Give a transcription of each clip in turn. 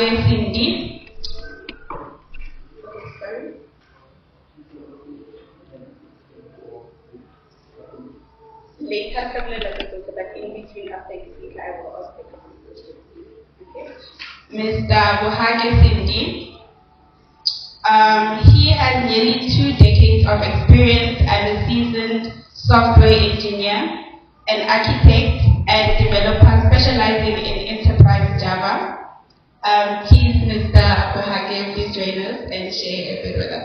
Bohage Cindy. Later, but in between after you speak, I will ask the question. Okay. Mr. Bohage Cindy. He has nearly 2 decades of experience as a seasoned software engineer, an architect, and developer specializing in enterprise Java. Please, Mr. Bohage, please join us and share a bit with us.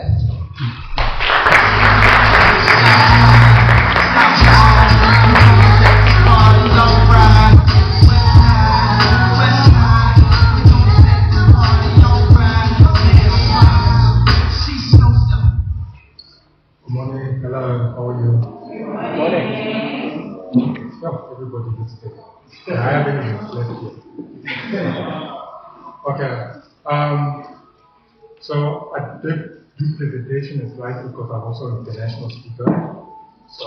Good morning. Hello. How are you? Good morning. Oh, everybody is there. I have any left here. Okay. So I did do presentation as right because I'm also an international speaker. So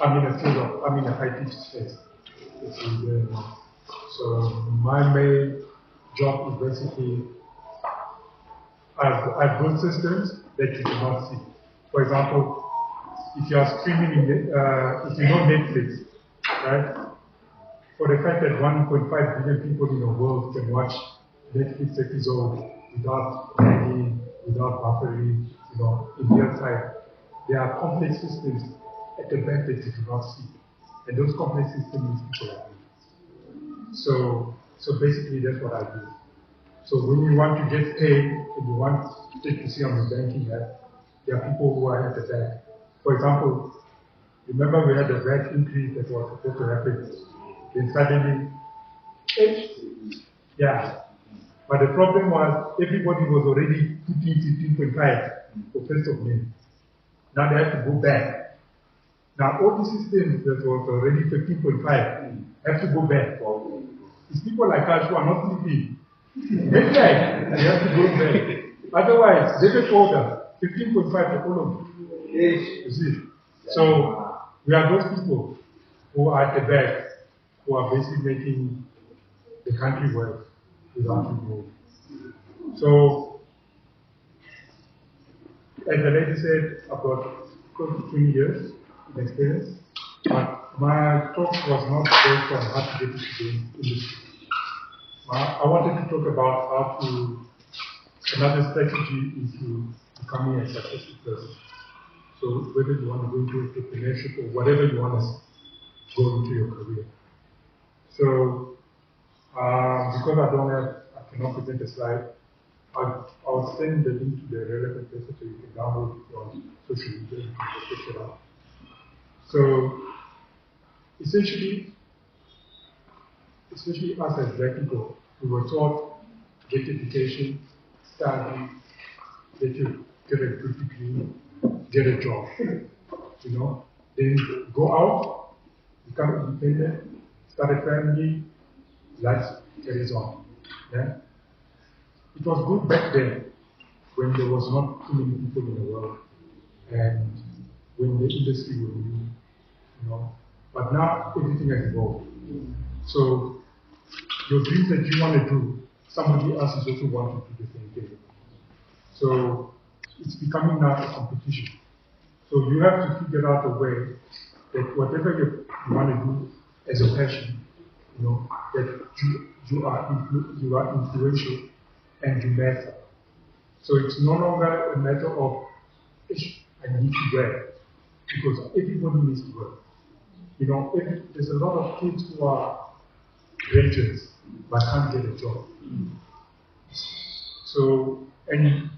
I'm in a field of, I'm in a high-pitch space. So my main job is basically I've built systems that you do not see. For example, if you are streaming, if you know Netflix, right? For the fact that 1.5 billion people in the world can watch Netflix episode without lagging, without buffering, in real time, there are complex systems at the back that you do not see. And those complex systems need people like me. So basically that's what I do. So when you want to get paid and you want to see on the banking app, there are people who are at the back. For example, remember we had the VAT increase that was supposed to happen. Then suddenly, yeah. But the problem was everybody was already putting 15.5 for 1st of May. Now they have to go back. Now all the systems that was already 15.5 have to go back. It's people like us who are not sleeping. Get back. They have to go back. Otherwise, they get older. 15.5 to all of them. You see? So we are those people who are at the back, who are basically making the country work without remote. So, as the lady said, I've got close to 20 years of experience, but my talk was not based on how to get into the industry. I wanted to talk about how to, another strategy is to becoming a successful person. So whether you want to go into entrepreneurship or whatever you want to go into your career. So because I cannot present a slide, I'll send the link to the relevant person so you can download it on social media and check it out. So essentially, especially us as black people, we were taught get education, study, get a good degree, get a job. Then go out, become independent, start a family, life carries on. Yeah? It was good back then when there was not too many people in the world and when the industry was new, But now everything has evolved. So your dreams that you want to do, somebody else is also wanting to do the same thing. So it's becoming now a competition. So you have to figure out a way that whatever you want to do as a passion, that you are influential and you matter. So it's no longer a matter of I need to work, because everybody needs to work. There's a lot of kids who are graduates but can't get a job. So, and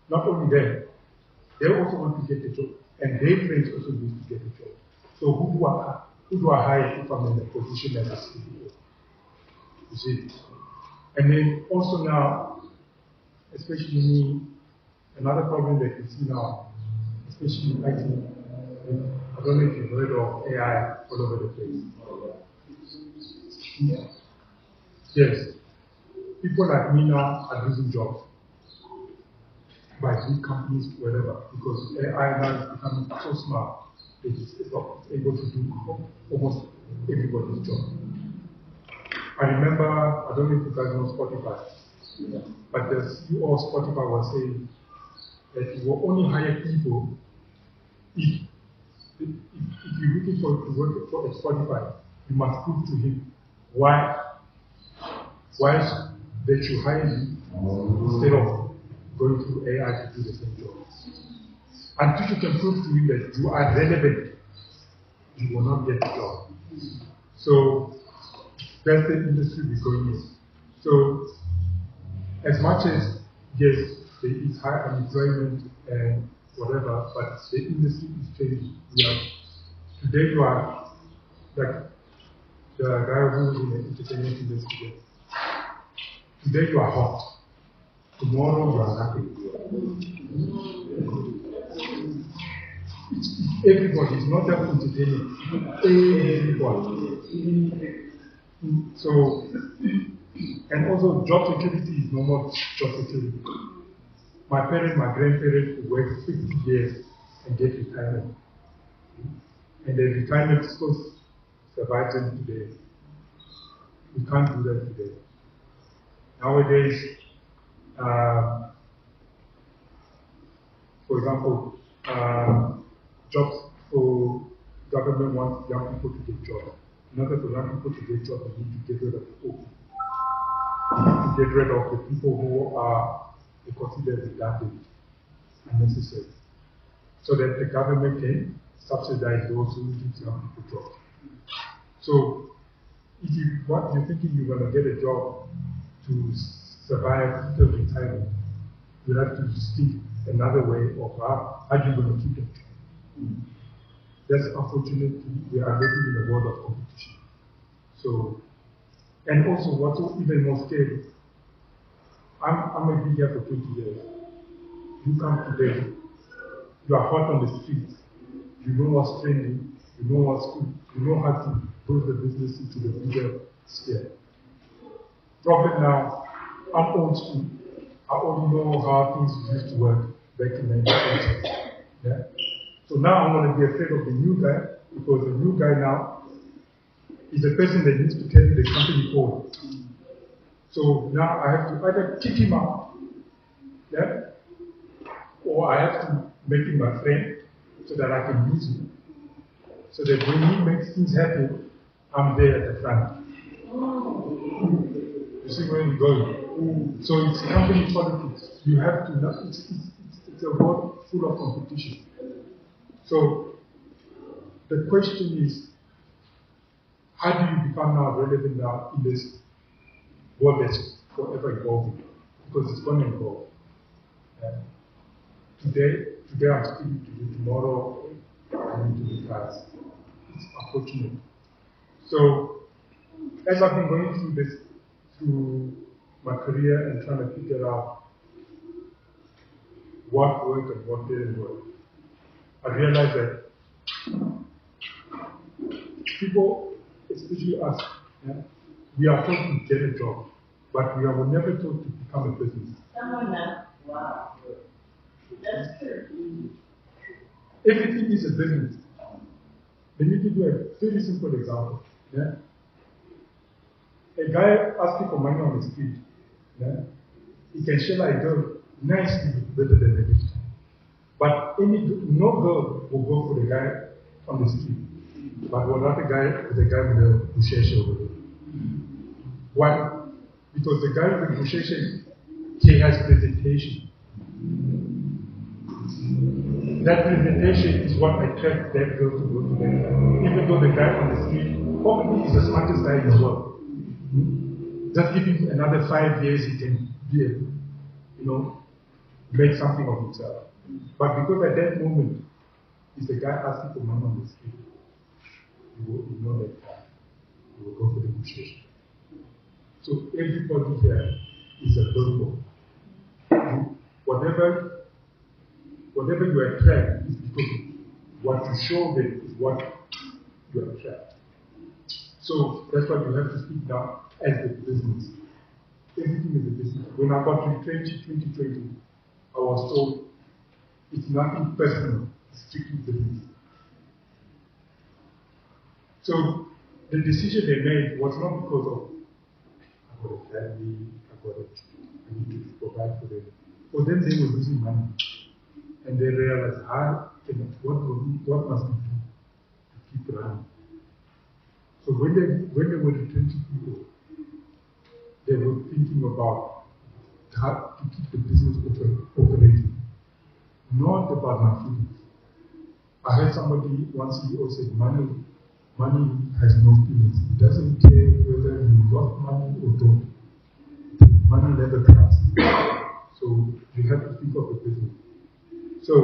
not only that, they also want to get a job, and their friends also need to get a job. So who do I hire if I'm in a position as a CEO? You see? And then also now, especially me, another problem that we see now, especially in IT, I don't know if you've heard of AI all over the place. Yes. People like me now are losing jobs by big companies, whatever, because AI now is becoming so smart that it's able to do almost everybody's job. I remember, I don't know if you guys know Spotify, but the CEO of Spotify was saying that you will only hire people if you're looking to work for Spotify, you must prove to him why they should hire you instead of going through AI to do the same job. Until you can prove to him that you are relevant, you will not get the job. So that's the industry we're going in. So as much as yes, there is high unemployment and whatever, but the industry is changing. Today you are like the guy who's in the entertainment industry. Today you are hot. Tomorrow you are nothing. It's everybody. It's not just entertainment. Everybody. So, and also job security is no more job security. My parents, my grandparents who worked 50 years and get retirement. And the retirement still survives them today. We can't do that today. Nowadays, for example, jobs for government wants young people to get jobs. In order for young people to get jobs, they need to get rid of the old people. They need to get rid of the people who are considered redundant and necessary, so that the government can subsidize those who give young people jobs. So, if you're thinking you're going to get a job to survive till retirement, you have to think another way of how you're going to keep it. That's unfortunately, we are living in a world of competition. So, and also what's even more scary, I'm a big here for 20 years. You come today, you are hot on the streets, you know what's trending, you know what's good, you know how to build the business into the bigger scale. Problem now, I'm old school. I only know how things used to work back in the 1980s. Yeah? So now I'm going to be afraid of the new guy, because the new guy now is the person that needs to carry the company forward. So now I have to either kick him out, yeah, or I have to make him my friend so that I can use him. So that when he makes things happen, I'm there at the front. You see where we're going? So it's company politics. You have to know, it's a world full of competition. So the question is, how do you become now relevant now in this world that's forever evolving? Because it's going to evolve. Today I'm speaking to you, tomorrow I need to be fast. It's unfortunate. So as I've been going through this, through my career and trying to figure out what worked and what didn't work, I realized that people, especially us, we are taught to get a job, but we were never taught to become a business. Wow. That's true. Everything is a business. Let me give you a very simple example. Yeah? A guy asking for money on the street, yeah? He can share a girl nicely better than a lift. But no girl will go for the guy on the street, but will not the guy with the busheshe over there. Why? Because the guy with the busheshe, he has presentation. That presentation is what attracts that girl to go to that guy. Even though the guy on the street probably is the smartest guy in the world. Just give him another 5 years, he can be make something of himself. But because at that moment, is the guy asking for money on the street, you will ignore that guy. You will go for the negotiation. So everybody here is a billboard. Whatever you attract is because what you show them is what you attract. So that's why you have to speak now as a business. Everything is a business. When I got to 2020, I was told it's nothing personal, it's strictly business. So the decision they made was not because of got a family, I need to provide for them. For them, they were losing money. And they realized, what must we do to keep running? So when they were the 20 people, they were thinking about how to keep the business operating, not about my feelings. I heard somebody once CEO said, money has no feelings. It doesn't care whether you got money or don't. Money never cries. So you have to think of the business. So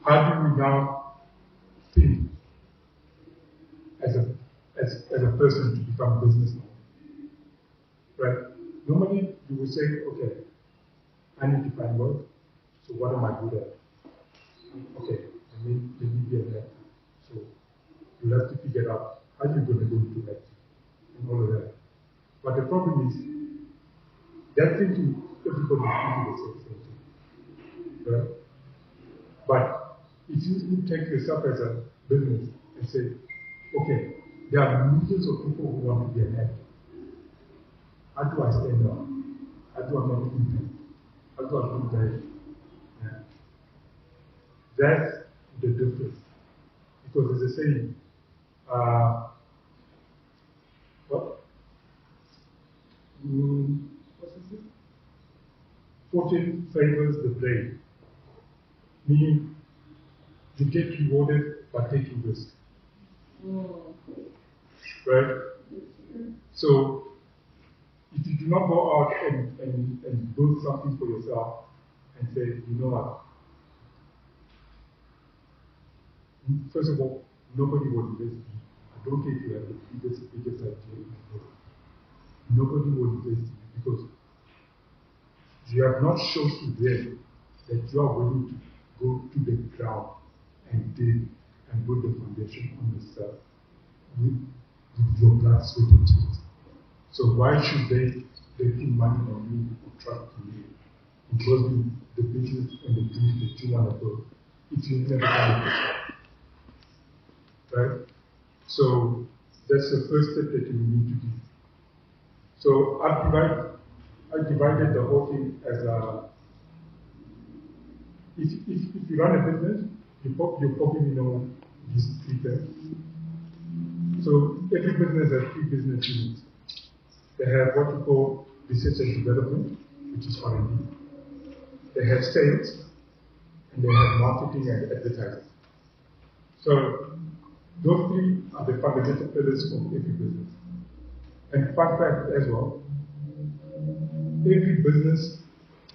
how do we now think as a person to become a businessman? Right? Normally you would say, okay, I need to find work. So what am I good at? Okay, let me be an actor. So you have to figure out how you're going to go into acting and all of that. But the problem is that thinking, everybody is thinking the same thing. Right? But if you take yourself as a business and say, okay, there are millions of people who want to be an actor. How do I stand out? How do I make impact? How do I do that? Yeah. That's the difference. Because there's a saying, what's it? Fortune favors the brave. Meaning, you get rewarded by taking risks. Right? So, if you do not go out and build something for yourself and say, you know what, first of all, nobody will invest in you. I don't care if you have the biggest idea in the world. Nobody will invest in you because you have not shown to them that you are willing to go to the ground and dig and build the foundation on yourself with your blood, sweat, and tears. So why should they put money on you or trust in you in building the business and the dreams that you want to build if you never done it yourself? Right? So that's the first step that you need to do. So I divided the whole thing as a, if you run a business, you probably know these three things. So every business has three business units. They have what we call research and development, which is R&D. They have sales, and they have marketing and advertising. So those three are the fundamental pillars of every business. And fun fact as well, every business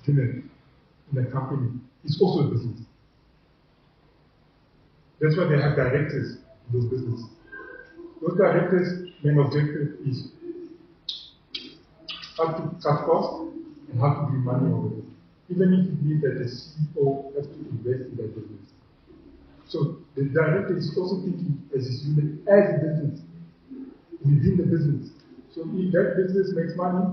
unit in a company is also a business. That's why they have directors in those businesses. Those directors' main objective is how to cut costs and how to bring money over it. Even if it means that the CEO has to invest in that business. So the director is also thinking as his unit, as a business, within the business. So if that business makes money,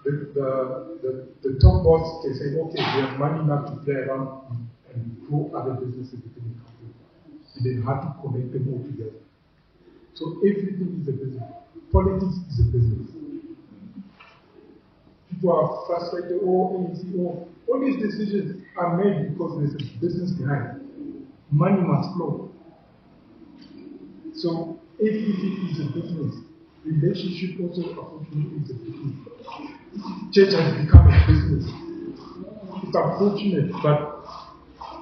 the top boss can say, okay, we have money now to play around and grow other businesses within the company. And then how to connect them all together. So everything is a business. Politics is a business. People are frustrated, all these decisions are made because there's a business behind. Money must flow. So everything is a business. Relationship also, unfortunately, is a business. Church has become a business. It's unfortunate, but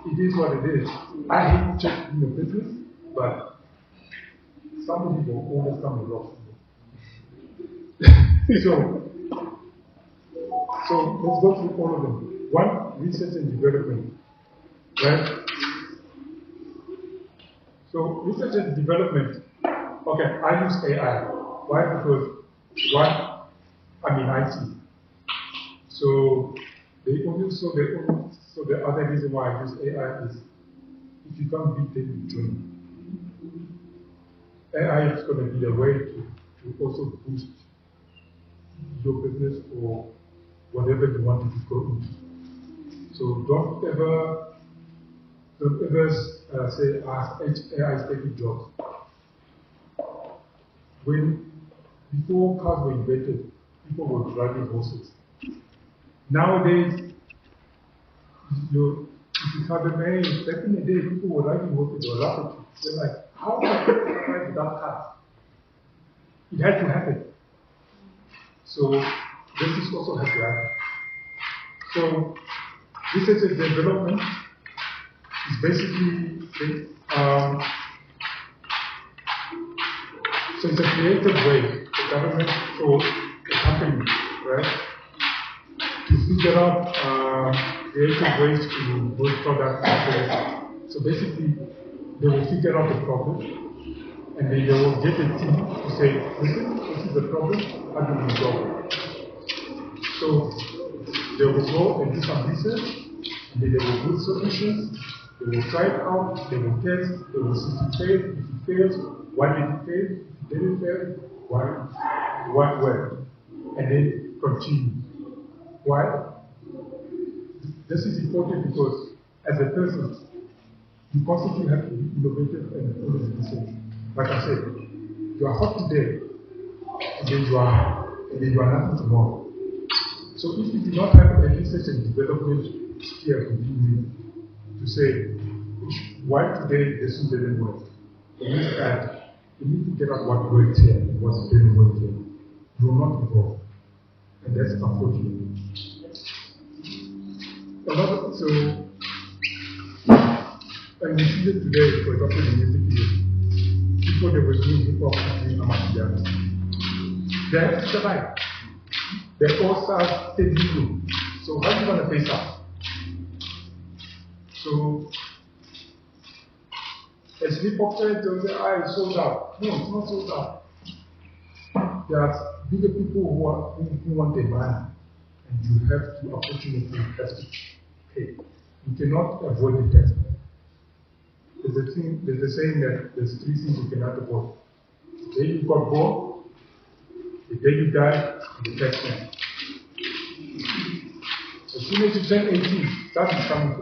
it is what it is. I hate church being a business, but somebody will always come and rob me. So let's go through all of them. One, research and development. Right? So research and development, okay, I use AI. Why? Because one, I'm in IT. So the other reason why I use AI is if you can't beat them, you join. AI is going to be the way to also boost your business or whatever you want to go into. So don't ever say, AI is taking jobs. before cars were invented, people were driving horses. Nowadays, if you tell them, hey, back in the day, people were riding horses, they were laughing. They're like, how can people ride without cars? It had to happen. So this is also has to happen. So research and development is basically so it's a creative way for government or a company, right, to figure out creative ways to build products. So basically, they will figure out the problem, and then they will get a team to say, listen, this is the problem, how do we solve it? So they will go and do some research, and then they will build solutions, they will try it out, they will test, they will see if it fails, if it fails, why did it fail, if it didn't fail, what worked, and then continue. Why? This is important because as a person, you constantly have to be innovative and always research. Like I said, you are hot today, and then you are nothing tomorrow. So if you do not have a research and development skill within you to say, why today this didn't work, it means that you need to get out what worked here and what didn't work here. You will not evolve. And that's unfortunate. So, and we see it today, for example, in the music industry. People that were doing hip-hop and doing amateur, they have to survive. They all start steady too. So how are you going to face up? So, as hip-hop fans, they'll say, it's sold out. No, it's not sold out. There are bigger people who want their money, and you have to, unfortunately, have to pay. You cannot avoid the tax. There's a saying that there's 3 things you cannot avoid. The day you got born, the day you die, and the tax man. As soon as you turn 18, that is coming to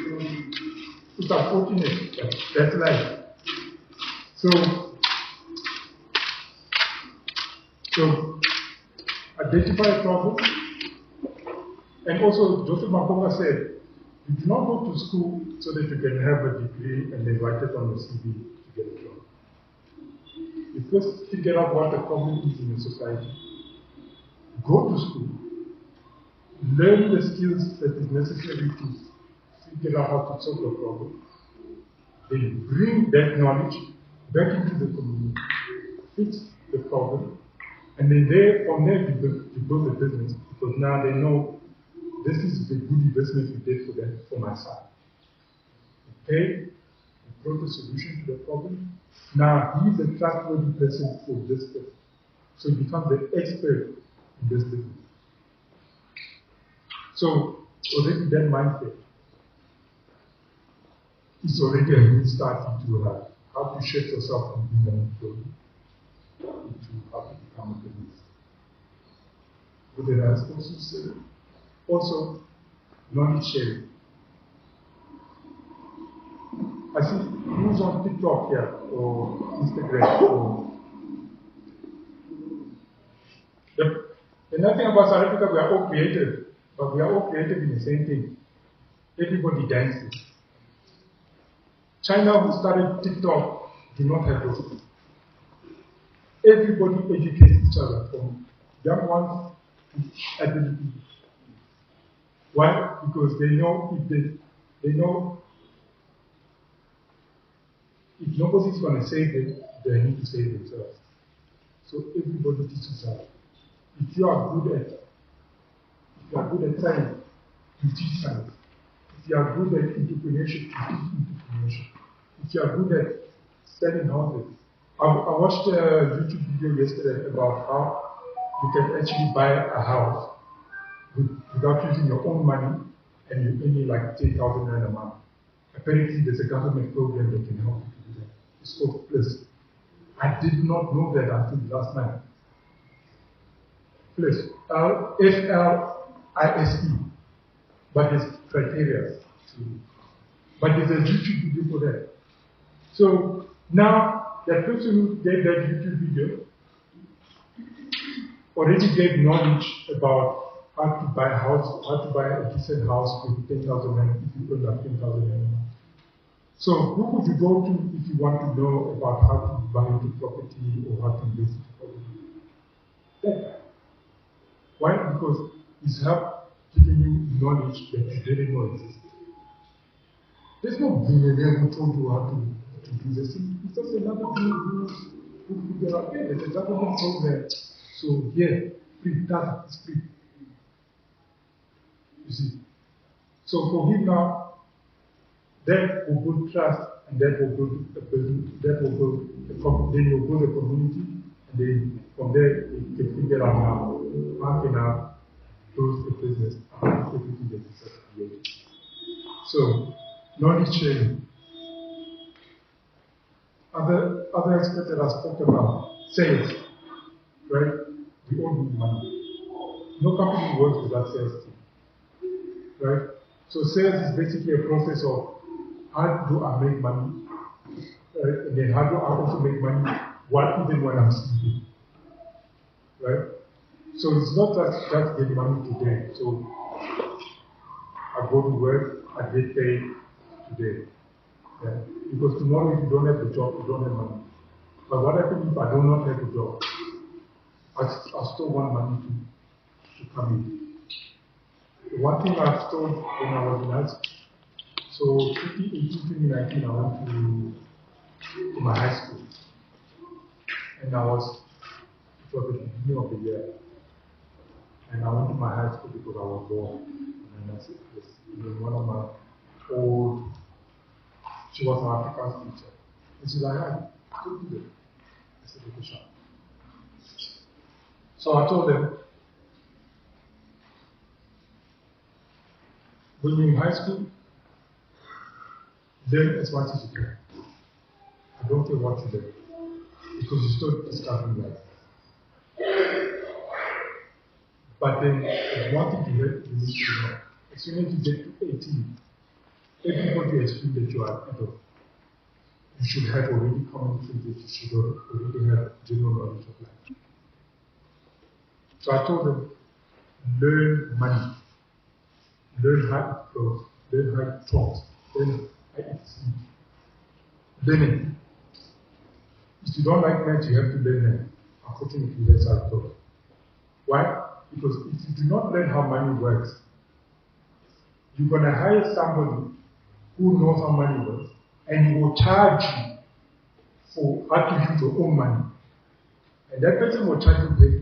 you. It's unfortunate, but that's life. So identify a problem. And also, Joseph Makonga said, you do not go to school so that you can have a degree and then write it on your CV to get a job. You first figure out what the problem is in your society. Go to school, learn the skills that is necessary to figure out how to solve the problem. Then bring that knowledge back into the community, fix the problem, and then from there you build the business, because now they know this is the good investment we did for my son. Okay, we brought the solution to the problem. Now he is a trustworthy person for this person, so he becomes the expert in this business. So already that mindset is already a good start into how to shape yourself from being an employee into how to become a business. But there are also knowledge sharing. I see who's on TikTok here or Instagram or the nice thing about South Africa, we are all creative, but we are all creative in the same thing. Everybody dances. China, who started TikTok, do not have those. Everybody educates each other, from young ones to elderly people. Why? Because they know if nobody's going to save them, they need to save themselves. So everybody teaches each other. If you are good at science, you teach science. If you are good at entrepreneurship, you teach entrepreneurship. If you are good at selling houses, I watched a YouTube video yesterday about how you can actually buy a house without using your own money, and you only like 10,000 rand a month. Apparently, there's a government program that can help you to do that. It's called Plus. I did not know that until last night. Plus, FLISE, but there's criteria. But there's a YouTube video for that. So now, that person who did that YouTube video already get knowledge about how to buy a house, how to buy a decent house with 10,000 if you earn like 10,000. So who would you go to if you want to know about how to buy into property or how to invest into property? That guy. Why? Because he's helped giving you knowledge that you didn't know existed. There's no billionaire who told you how to do this. It's just another dude who figure out, yeah, there's a government program. So yeah, free, it's free. You see. So for him now, that will build trust, and that will build a business, then you'll build a community, and then from there you can figure out how can I build a business around everything that is created. So knowledge sharing. Other aspects that I spoke about, sales, right? We all need money. No company works without sales team, right? So sales is basically a process of how do I make money, and then how do I also make money even when I'm sleeping, right? So it's not just get money today. So I go to work, I get paid today. Yeah? Because tomorrow if you don't have a job, you don't have money. But what happens if I do not have a job? I still want money to come in. The one thing I've told when I was in high school, so 2018, 2019, I went to my high school. And it was the beginning of the year. And I went to my high school because I was born. And I said, yes, one of my old, she was an African teacher. And she's like, I told you that. I said, okay, sure. So I told them, when you're in high school, learn as much as you can. I don't care what you learn, because you're still discovering life. But then, there's one thing you need to know. As soon as you get to 18, everybody has feel that you are adult. You should have already common sense, you should already have general knowledge of life. So I told them, learn money, learn how to close, learn how to talk, learn how to sleep. Learning. If you don't like math, you have to learn it. Unfortunately, that's how it goes. Why? Because if you do not learn how money works, you're going to hire somebody who knows how money works, and he will charge you for how to use your own money. And that person will charge you back.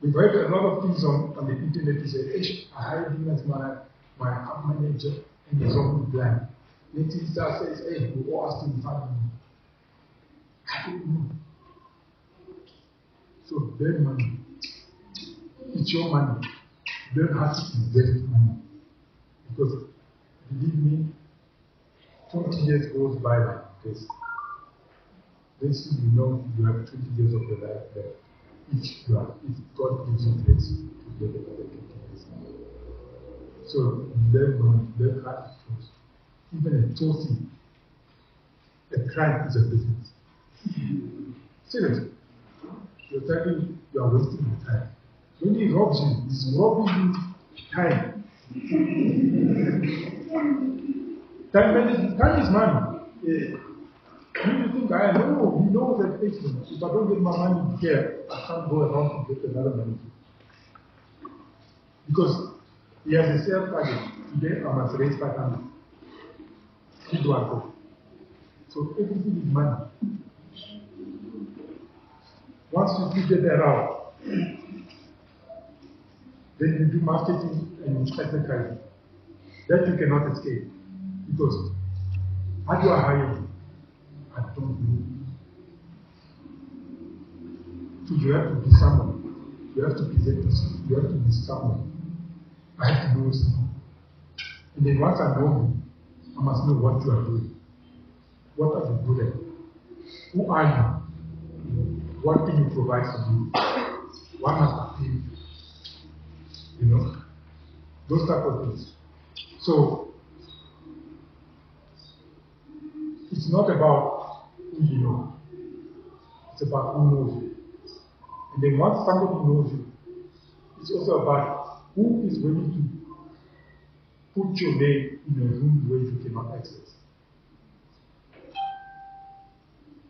We've heard a lot of things on the internet. You say, hey, I hired him as my account manager, and he's on the plan. Then Tisa says, hey, we all asked him to find me. I don't know. So learn money. It's your money. Learn how to invest money. Because believe me, 20 years goes by like this. Then soon you know you have 20 years of your life left. If God gives you grace to live another 20 years. So learn money, learn how to trust. Even a toasting, a crime is a business. Seriously. You're telling you are wasting your time. When he robs you, he's robbing you time. Time is money. You think I know, you know that if I don't get my money here, I can't go around to get another money. Because he has a sales target. Today I must raise 500. He do I go. So everything is money. Once you figure that out, then you do marketing and advertising. That you cannot escape. Because how do I hire you? I don't know. So you have to be someone. You have to present yourself. You have to be someone. I have to know someone. And then once I know you, I must know what you are doing. What are you good at? Who are you? What can you provide for me? What must I pay you? You know? Those type of things. So, it's not about who you know. It's about who knows you. And then once somebody knows you, it's also about who is willing to put your name in a room where you cannot access.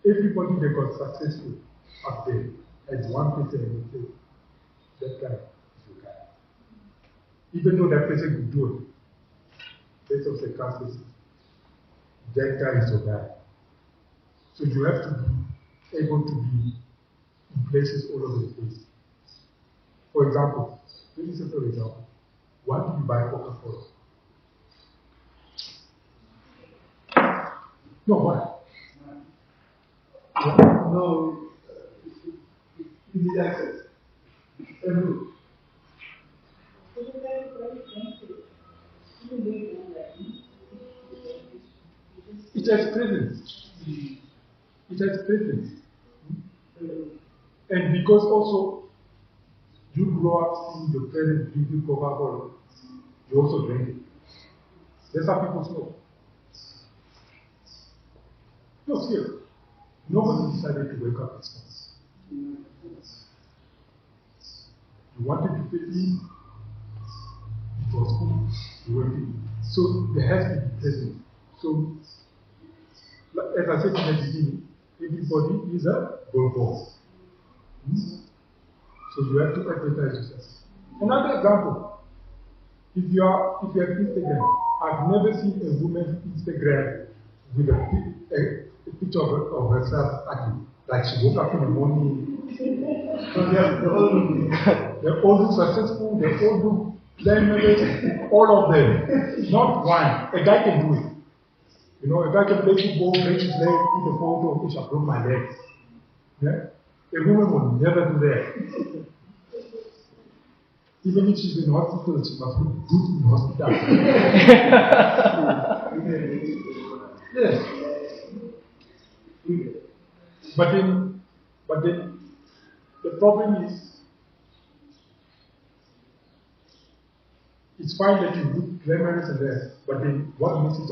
Everybody that got successful up there has one person who will say, that guy is your guy. Even though that person could do it, based on circumstances, that guy is your guy. So you have to be able to be in places all over the place. For example, very simple example. Why do you buy Coca-Cola? No, why? No, easy access. Everywhere. It has presence. It has presence. And because also you grow up seeing your parents drinking Coca-Cola, you also drink it. That's how people smoke. No, seriously. Nobody decided to wake up and smoke. You wanted to fit in, it was cool, you went in. So there has to be presence. So, as I said in the beginning, everybody is a billboard. So you have to advertise yourself. Another example, if you have Instagram, I've never seen a woman's Instagram with a picture of herself ugly. Like she woke up in the morning. So they're all do successful, they all do glamorous, all of them. Not one. A guy can do it. You know, a guy can play football, break his leg, put a photo of which I broke my leg. Yeah? A woman will never do that. Even if she's in hospital, she must look good in hospital. Yes. But then the problem is, it's fine that you look glamorous and that, but then what makes it